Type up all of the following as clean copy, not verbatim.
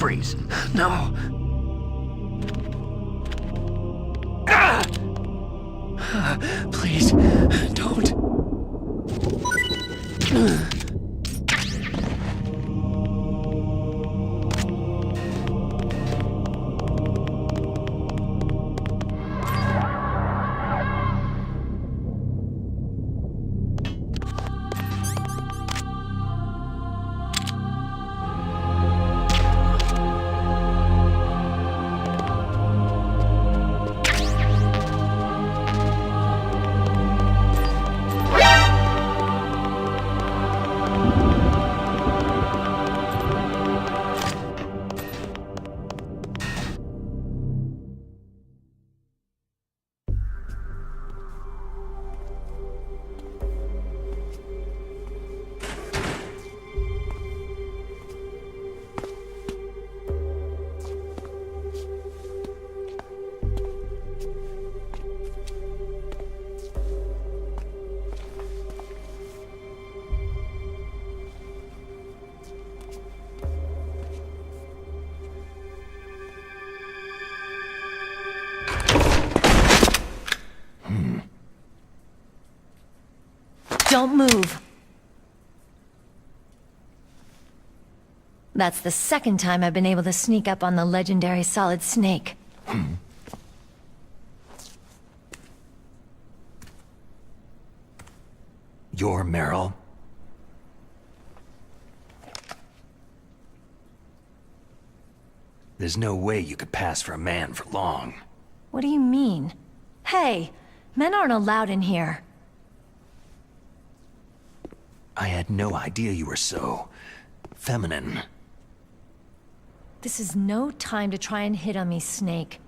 Freeze. No. Ah! Please, don't. Don't move. That's the second time I've been able to sneak up on the legendary Solid Snake. You're Meryl? There's no way you could pass for a man for long. What do you mean? Hey, men aren't allowed in here. I had no idea you were so... feminine. This is no time to try and hit on me, Snake.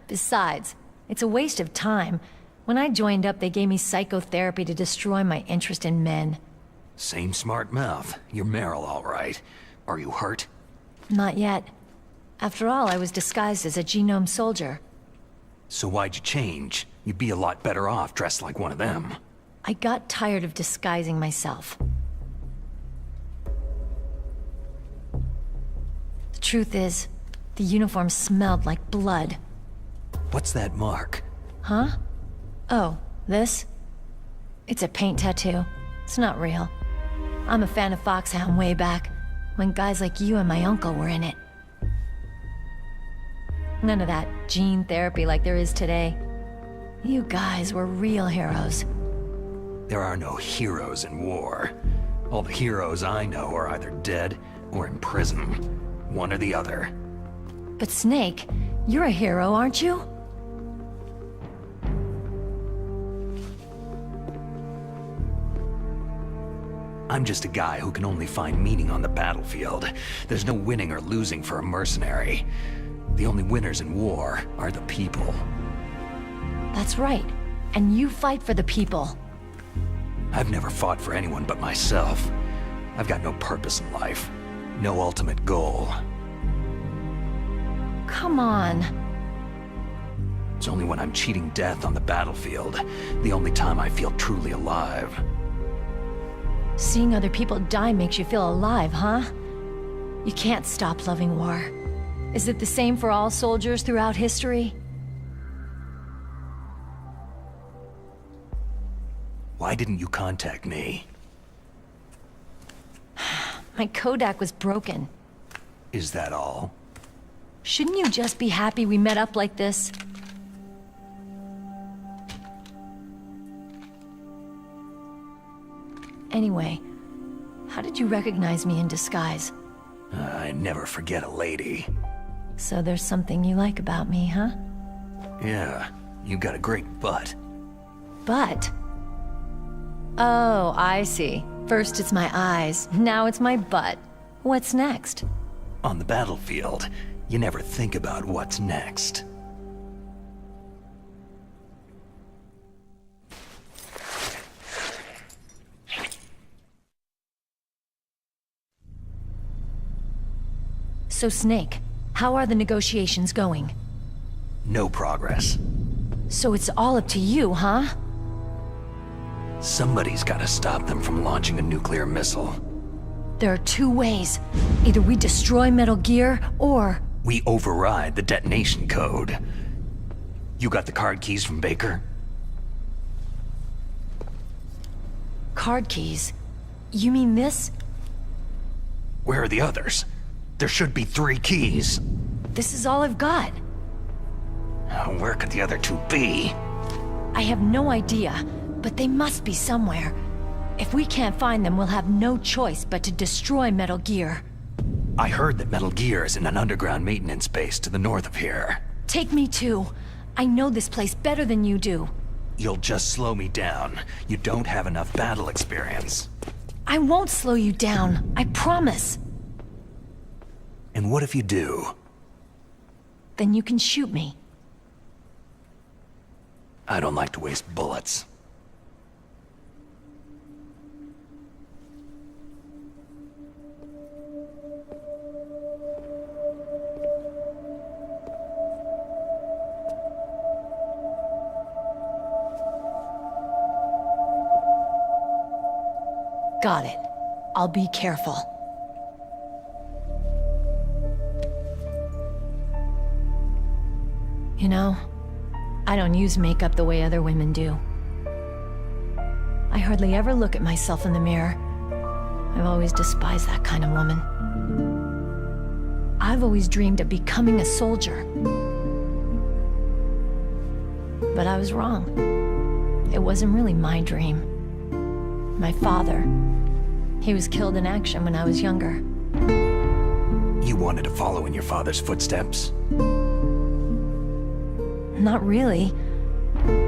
Besides, it's a waste of time. When I joined up, they gave me psychotherapy to destroy my interest in men. Same smart mouth. You're Meryl, all right. Are you hurt? Not yet. After all, I was disguised as a genome soldier. So why'd you change? You'd be a lot better off dressed like one of them. I got tired of disguising myself. The truth is, the uniform smelled like blood. What's that mark? Huh? Oh, this? It's a paint tattoo. It's not real. I'm a fan of Foxhound way back, when guys like you and my uncle were in it. None of that gene therapy like there is today. You guys were real heroes. There are no heroes in war. All the heroes I know are either dead or in prison. One or the other. But Snake, you're a hero, aren't you? I'm just a guy who can only find meaning on the battlefield. There's no winning or losing for a mercenary. The only winners in war are the people. That's right. And you fight for the people. I've never fought for anyone but myself. I've got no purpose in life. No ultimate goal. Come on. It's only when I'm cheating death on the battlefield, the only time I feel truly alive. Seeing other people die makes you feel alive, huh? You can't stop loving war. Is it the same for all soldiers throughout history? Why didn't you contact me? My Kodak was broken. Is that all? Shouldn't you just be happy we met up like this? Anyway, how did you recognize me in disguise? I never forget a lady. So there's something you like about me, huh? Yeah, you got a great butt. Butt? Oh, I see. First it's my eyes, now it's my butt. What's next? On the battlefield, you never think about what's next. So Snake, how are the negotiations going? No progress. So it's all up to you, huh? Somebody's gotta stop them from launching a nuclear missile. There are two ways. Either we destroy Metal Gear, or... We override the detonation code. You got the card keys from Baker? Card keys? You mean this? Where are the others? There should be 3 keys. This is all I've got. Where could the other 2 be? I have no idea, but they must be somewhere. If we can't find them, we'll have no choice but to destroy Metal Gear. I heard that Metal Gear is in an underground maintenance base to the north of here. Take me too. I know this place better than you do. You'll just slow me down. You don't have enough battle experience. I won't slow you down, I promise. And what if you do? Then you can shoot me. I don't like to waste bullets. Got it. I'll be careful. You know, I don't use makeup the way other women do. I hardly ever look at myself in the mirror. I've always despised that kind of woman. I've always dreamed of becoming a soldier. But I was wrong. It wasn't really my dream. My father, he was killed in action when I was younger. You wanted to follow in your father's footsteps? Not really.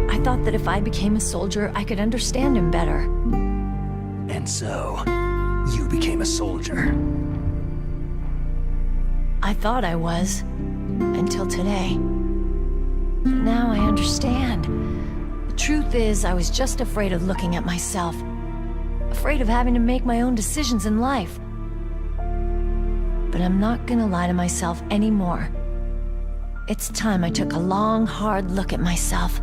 I thought that if I became a soldier, I could understand him better. And so, you became a soldier. I thought I was, until today. But now I understand. The truth is, I was just afraid of looking at myself. Afraid of having to make my own decisions in life. But I'm not gonna lie to myself anymore. It's time I took a long, hard look at myself.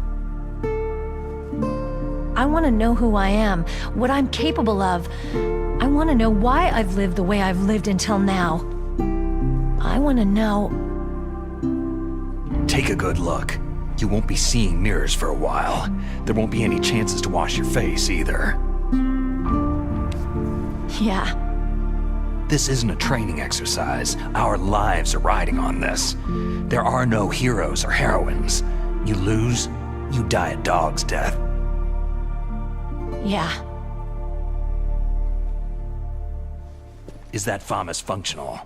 I want to know who I am, what I'm capable of. I want to know why I've lived the way I've lived until now. I want to know... Take a good look. You won't be seeing mirrors for a while. There won't be any chances to wash your face either. Yeah. This isn't a training exercise. Our lives are riding on this. There are no heroes or heroines. You lose, you die a dog's death. Yeah. Is that FAMAS functional?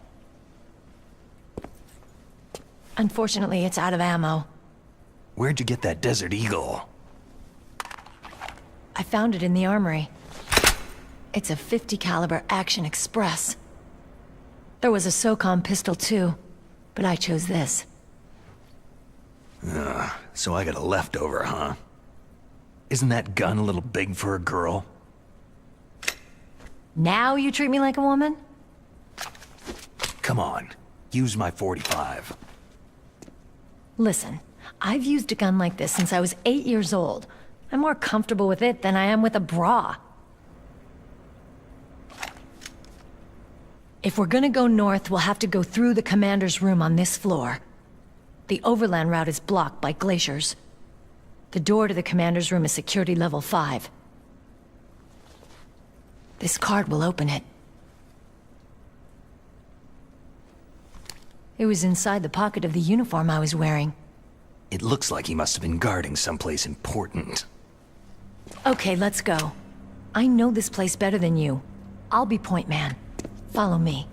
Unfortunately, it's out of ammo. Where'd you get that Desert Eagle? I found it in the armory. It's a .50 caliber Action Express. There was a SOCOM pistol too, but I chose this. So I got a leftover, huh? Isn't that gun a little big for a girl? Now you treat me like a woman? Come on, use my .45. Listen, I've used a gun like this since I was 8 years old. I'm more comfortable with it than I am with a bra. If we're gonna go north, we'll have to go through the commander's room on this floor. The overland route is blocked by glaciers. The door to the commander's room is security level 5. This card will open it. It was inside the pocket of the uniform I was wearing. It looks like he must have been guarding someplace important. Okay, let's go. I know this place better than you. I'll be point man. Follow me.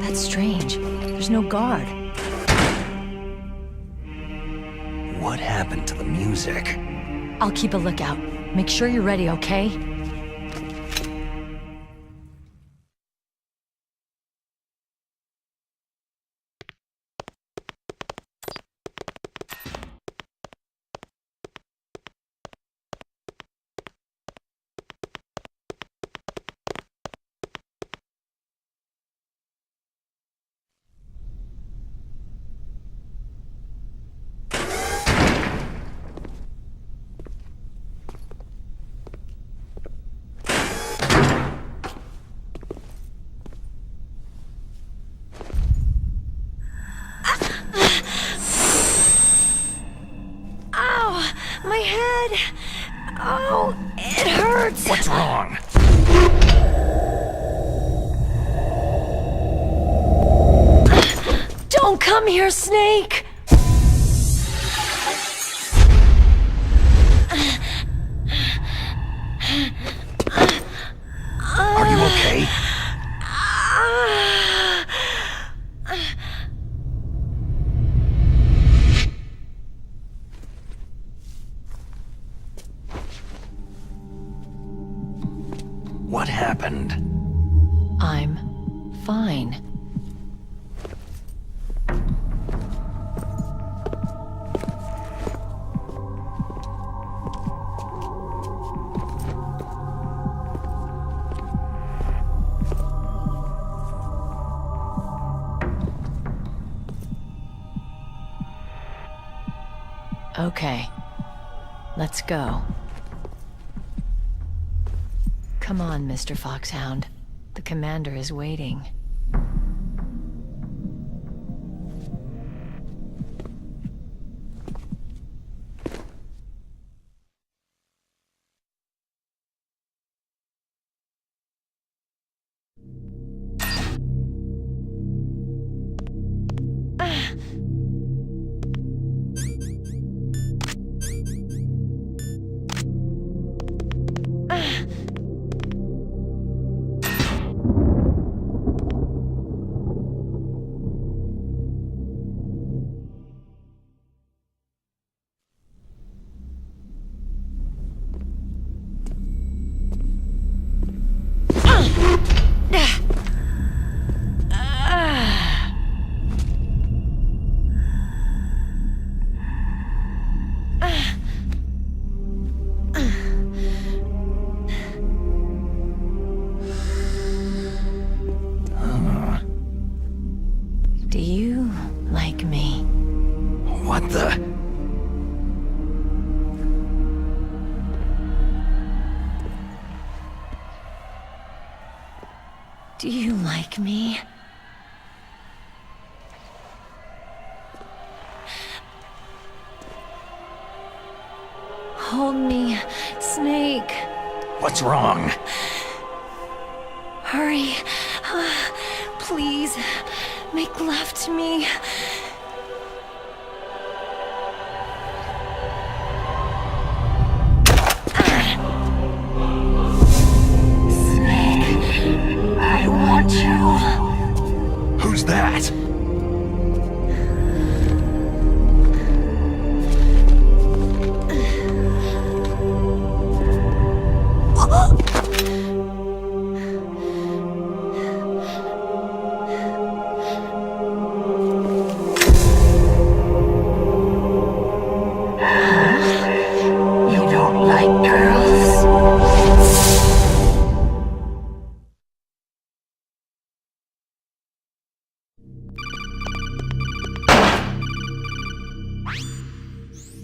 That's strange. There's no guard. What happened to the music? I'll keep a lookout. Make sure you're ready, okay? Oh, it hurts! What's wrong? Don't come here, Snake! Are you okay? What happened? I'm fine. Okay, let's go. Come on, Mr. Foxhound. The commander is waiting. Do you like me? What the? Do you like me? Hold me, Snake. What's wrong? Hurry. Please, make love to me. Snake, I want you. Who's that?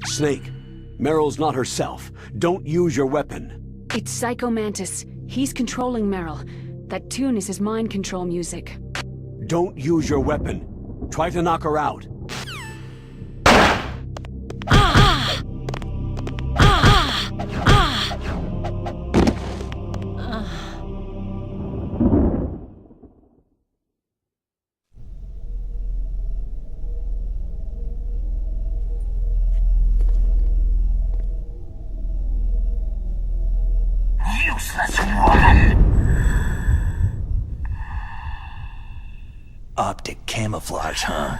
Snake, Meryl's not herself. Don't use your weapon. It's Psycho Mantis. He's controlling Meryl. That tune is his mind control music. Don't use your weapon. Try to knock her out. Useless woman! Optic camouflage, huh?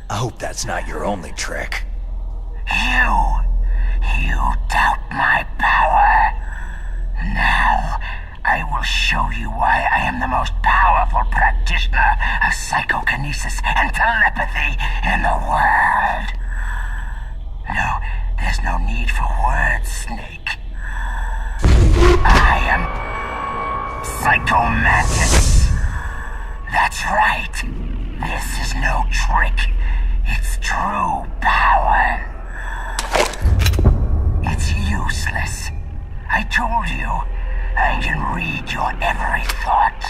I hope that's not your only trick. You doubt my power. Now, I will show you why I am the most powerful practitioner of psychokinesis and telepathy in the world. No, there's no need for words, Snake. I am Psycho Mantis. That's right. This is no trick. It's true power. It's useless. I told you, I can read your every thought.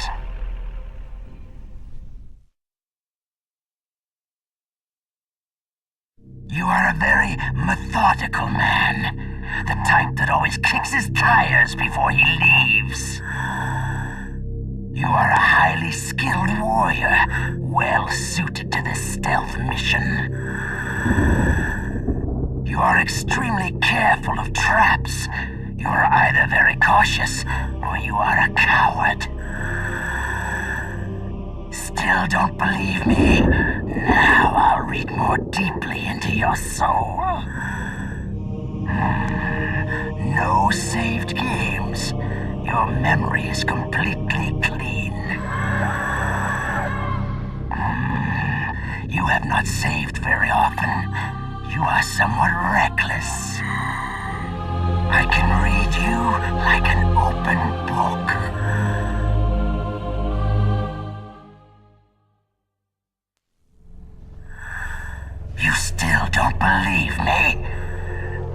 You are a very methodical man. The type that always kicks his tires before he leaves. You are a highly skilled warrior, well suited to this stealth mission. You are extremely careful of traps. You are either very cautious, or you are a coward. Still don't believe me? Now I'll read more deeply into your soul. No saved games. Your memory is completely clean. You have not saved very often. You are somewhat reckless. I can read you like an open book. You still don't believe me?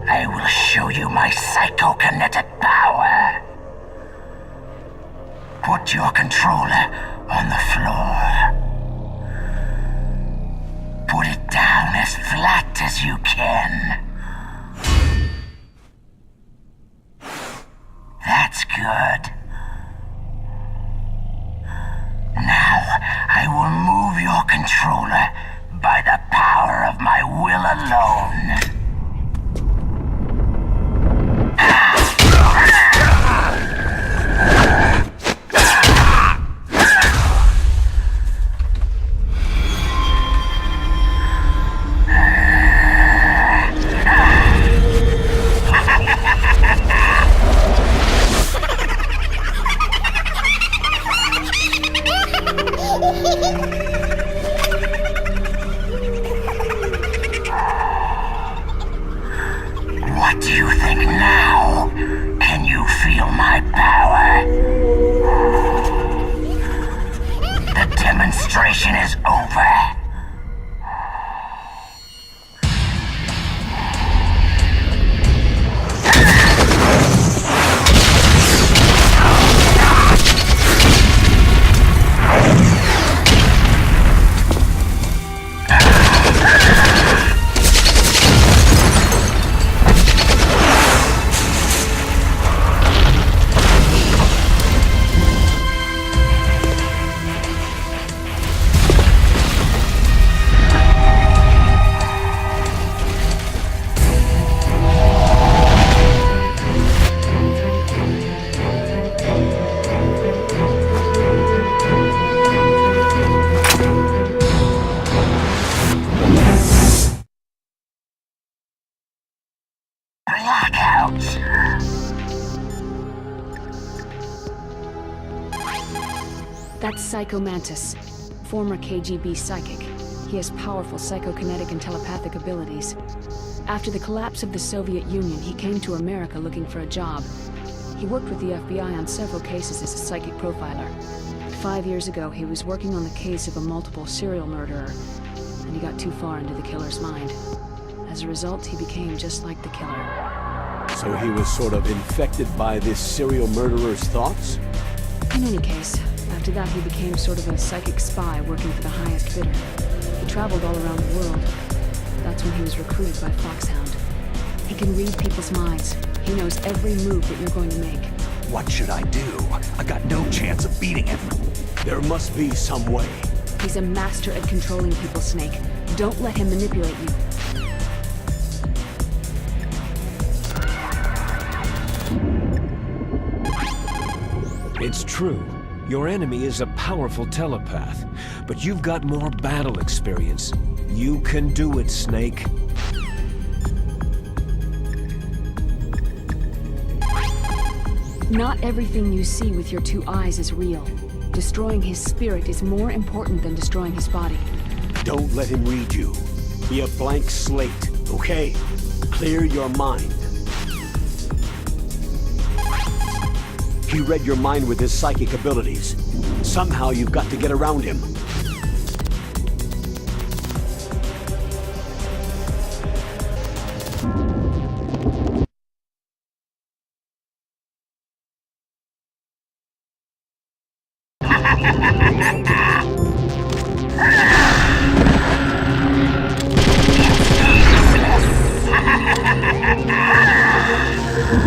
I will show you my psychokinetic power. Put your controller on the floor. Put it down as flat as you can. That's good. Now, I will move your controller by the power of my will alone. What do you think now? Can you feel my power? The demonstration is over. That's Psycho Mantis, former KGB psychic. He has powerful psychokinetic and telepathic abilities. After the collapse of the Soviet Union, he came to America looking for a job. He worked with the FBI on several cases as a psychic profiler. 5 years ago, he was working on the case of a multiple serial murderer, and he got too far into the killer's mind. As a result, he became just like the killer. So he was sort of infected by this serial murderer's thoughts? In any case, after that he became sort of a psychic spy working for the highest bidder. He traveled all around the world. That's when he was recruited by Foxhound. He can read people's minds. He knows every move that you're going to make. What should I do? I got no chance of beating him. There must be some way. He's a master at controlling people, Snake. Don't let him manipulate you. It's true. Your enemy is a powerful telepath, but you've got more battle experience. You can do it, Snake. Not everything you see with your 2 eyes is real. Destroying his spirit is more important than destroying his body. Don't let him read you. Be a blank slate, okay? Clear your mind. He read your mind with his psychic abilities. Somehow you've got to get around him. He's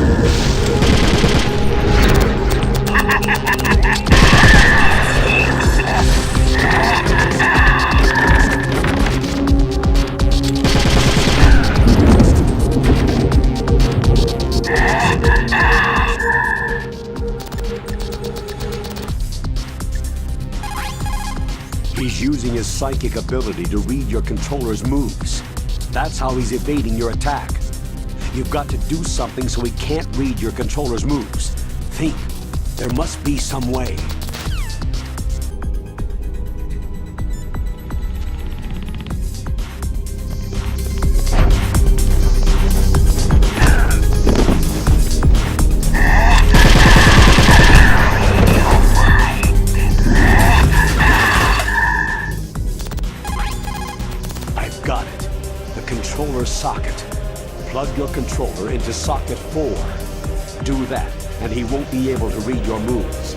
using his psychic ability to read your controller's moves. That's how he's evading your attack. You've got to do something so he can't read your controller's moves. Think. There must be some way. I've got it. The controller socket. Plug your controller into socket 4. Do that, and he won't be able to read your moves.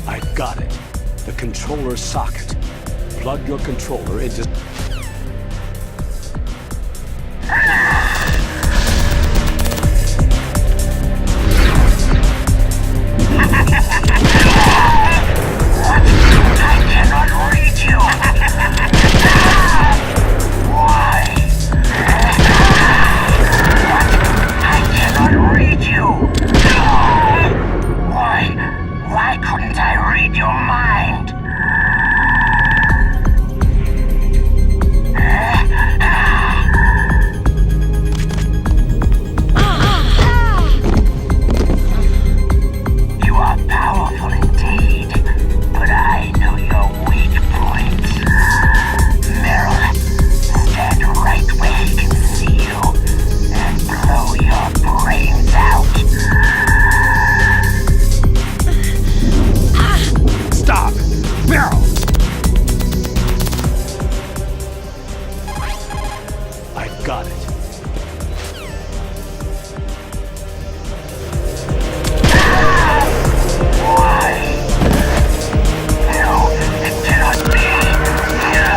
I've got it. The controller socket. Plug your controller into... Why couldn't I read your mind? You are powerful indeed, but I know your weak points. Meryl, stand right where he can see you and blow your brains out. Stop! Meryl! I've got it. Why? No, it cannot be. No.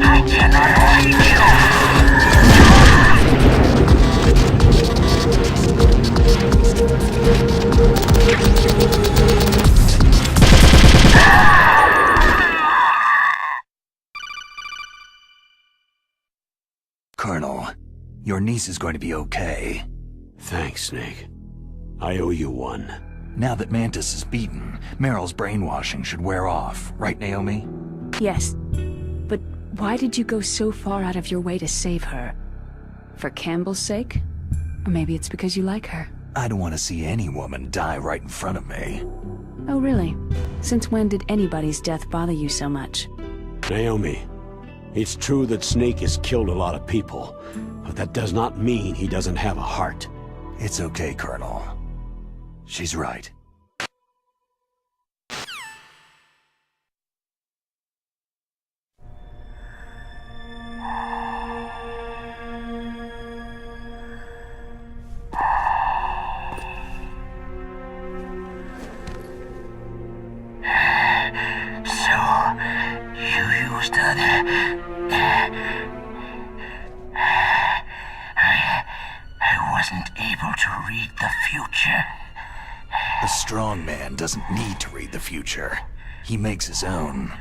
I cannot read Colonel, your niece is going to be okay. Thanks, Snake. I owe you one. Now that Mantis is beaten, Meryl's brainwashing should wear off, right, Naomi? Yes. But why did you go so far out of your way to save her? For Campbell's sake? Or maybe it's because you like her? I don't want to see any woman die right in front of me. Oh, really? Since when did anybody's death bother you so much? Naomi, it's true that Snake has killed a lot of people, but that does not mean he doesn't have a heart. It's okay, Colonel. She's right. So, you used her wasn't able to read the future. A strong man doesn't need to read the future. He makes his own.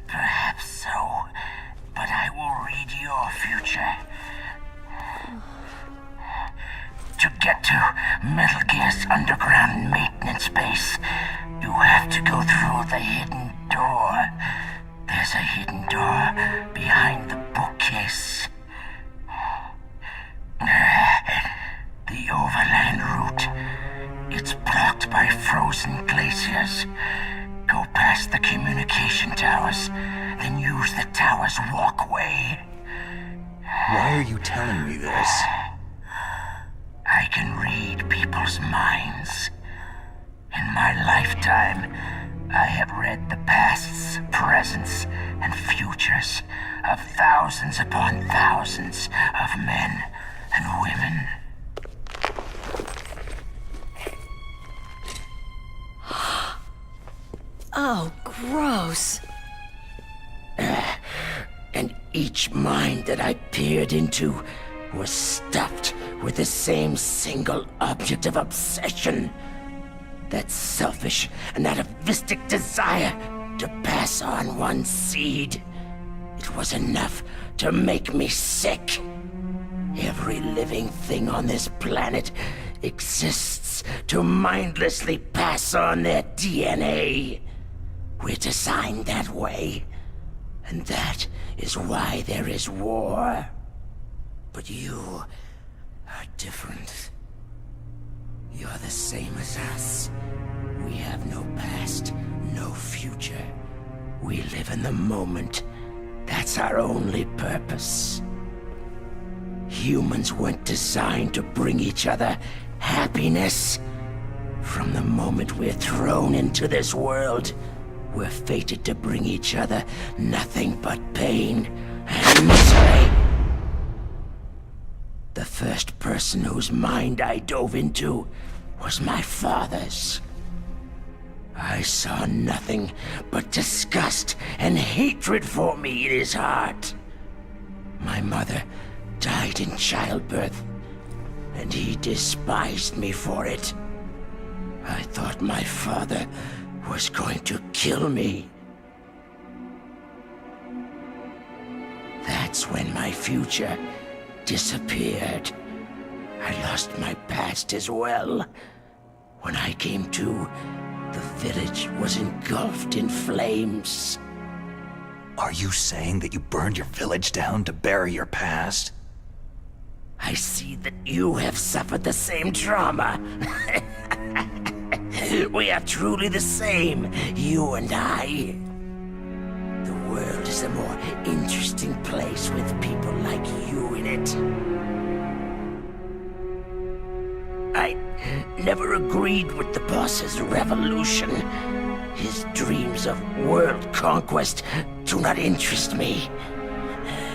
Perhaps so, but I will read your future. To get to Metal Gear's underground maintenance base, you have to go through the hidden door. There's a hidden door behind the bookcase. The overland route. It's blocked by frozen glaciers. Go past the communication towers, then use the tower's walkway. Why are you telling me this? I can read people's minds. In my lifetime, I have read the pasts, presents, and futures of thousands upon thousands of men and women. Oh, gross. And each mind that I peered into was stuffed with the same single object of obsession. That selfish and atavistic desire to pass on one seed. It was enough to make me sick. Every living thing on this planet exists to mindlessly pass on their DNA. We're designed that way, and that is why there is war. But you are different. You're the same as us. We have no past, no future. We live in the moment. That's our only purpose. Humans weren't designed to bring each other happiness. From the moment we're thrown into this world, we're fated to bring each other nothing but pain and misery. The first person whose mind I dove into was my father's. I saw nothing but disgust and hatred for me in his heart. My mother died in childbirth, and he despised me for it. I thought my father was going to kill me. That's when my future disappeared. I lost my past as well. When I came to, the village was engulfed in flames. Are you saying that you burned your village down to bury your past? I see that you have suffered the same trauma. We are truly the same, you and I. The world is a more interesting place with people like you in it. I never agreed with the boss's revolution. His dreams of world conquest do not interest me.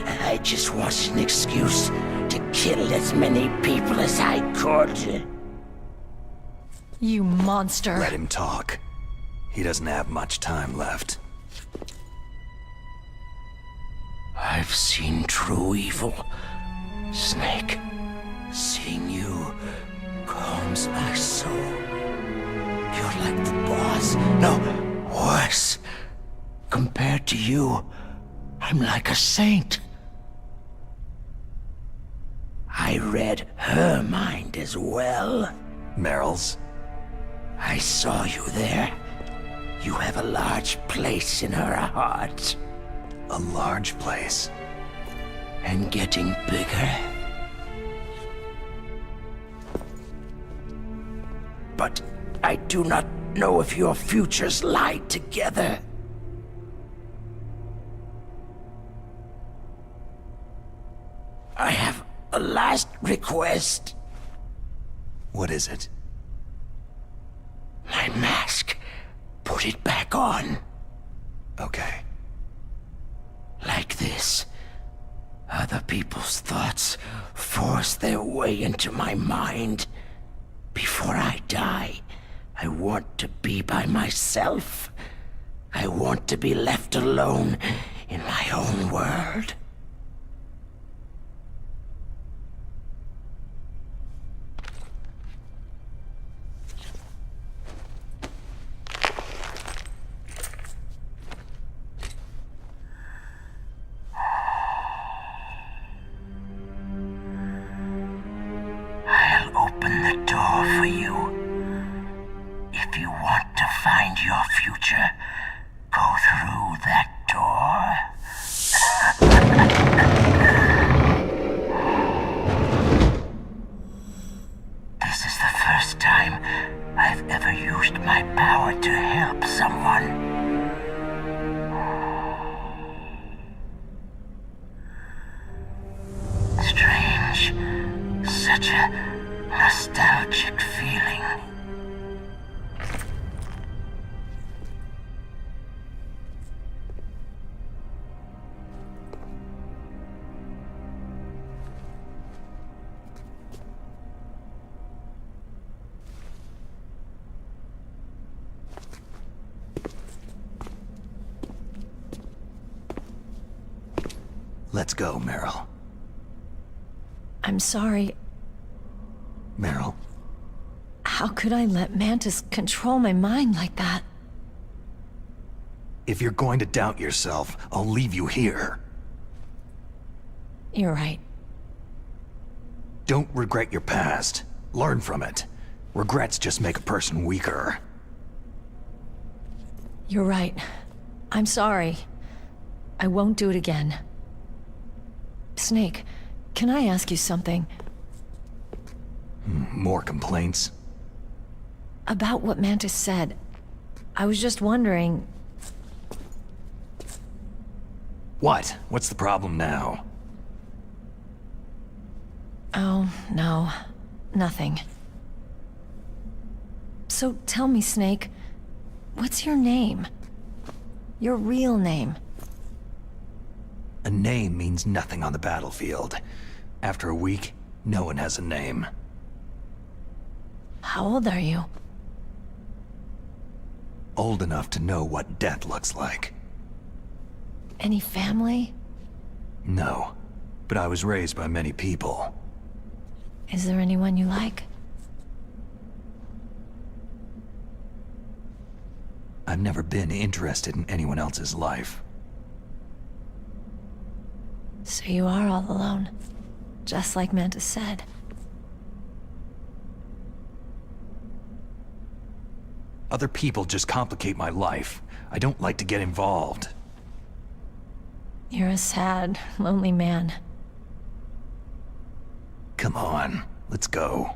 I just wanted an excuse to kill as many people as I could. You monster. Let him talk. He doesn't have much time left. I've seen true evil, Snake. Seeing you calms my soul. You're like the boss. No, worse. Compared to you, I'm like a saint. I read her mind as well. Meryl's? I saw you there. You have a large place in her heart. A large place. And getting bigger. But I do not know if your futures lie together. I have a last request. What is it? My mask. Put it back on. Okay. Like this. Other people's thoughts force their way into my mind. Before I die, I want to be by myself. I want to be left alone in my own world. nostalgic feeling. Let's go, Meryl. I'm sorry. Meryl, How could I let Mantis control my mind like that? if you're going to doubt yourself, I'll leave you here. You're right. Don't regret your past. Learn from it. Regrets just make a person weaker. You're right. I'm sorry. I won't do it again. Snake, can I ask you something? More complaints? About what Mantis said. I was just wondering... What? What's the problem now? Oh, no. Nothing. So tell me, Snake, what's your name? Your real name? A name means nothing on the battlefield. After a week, no one has a name. How old are you? Old enough to know what death looks like. Any family? No, but I was raised by many people. Is there anyone you like? I've never been interested in anyone else's life. So you are all alone, just like Mantis said. Other people just complicate my life. I don't like to get involved. You're a sad, lonely man. Come on, let's go.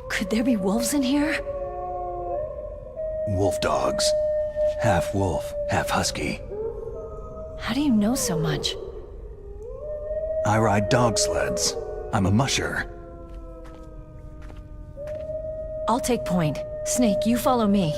Could there be wolves in here? Wolf dogs. Half wolf, half husky. How do you know so much? I ride dog sleds. I'm a musher. I'll take point. Snake, you follow me.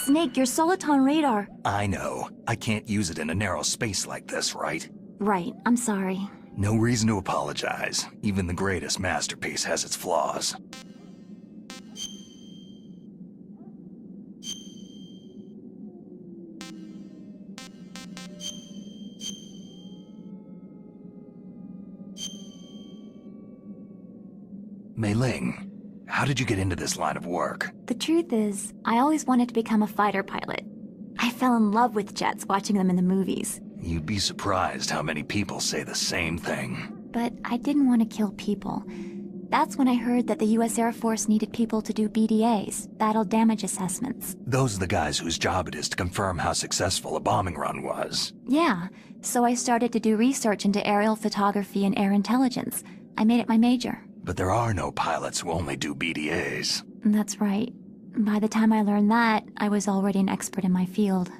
Snake, your soliton radar. I know. I can't use it in a narrow space like this, right? Right, I'm sorry. No reason to apologize. Even the greatest masterpiece has its flaws. Mei Ling, how did you get into this line of work? The truth is, I always wanted to become a fighter pilot. I fell in love with jets watching them in the movies. You'd be surprised how many people say the same thing. But I didn't want to kill people. That's when I heard that the US Air Force needed people to do BDAs, battle damage assessments. Those are the guys whose job it is to confirm how successful a bombing run was. Yeah, so I started to do research into aerial photography and air intelligence. I made it my major. But there are no pilots who only do BDAs. That's right. By the time I learned that, I was already an expert in my field.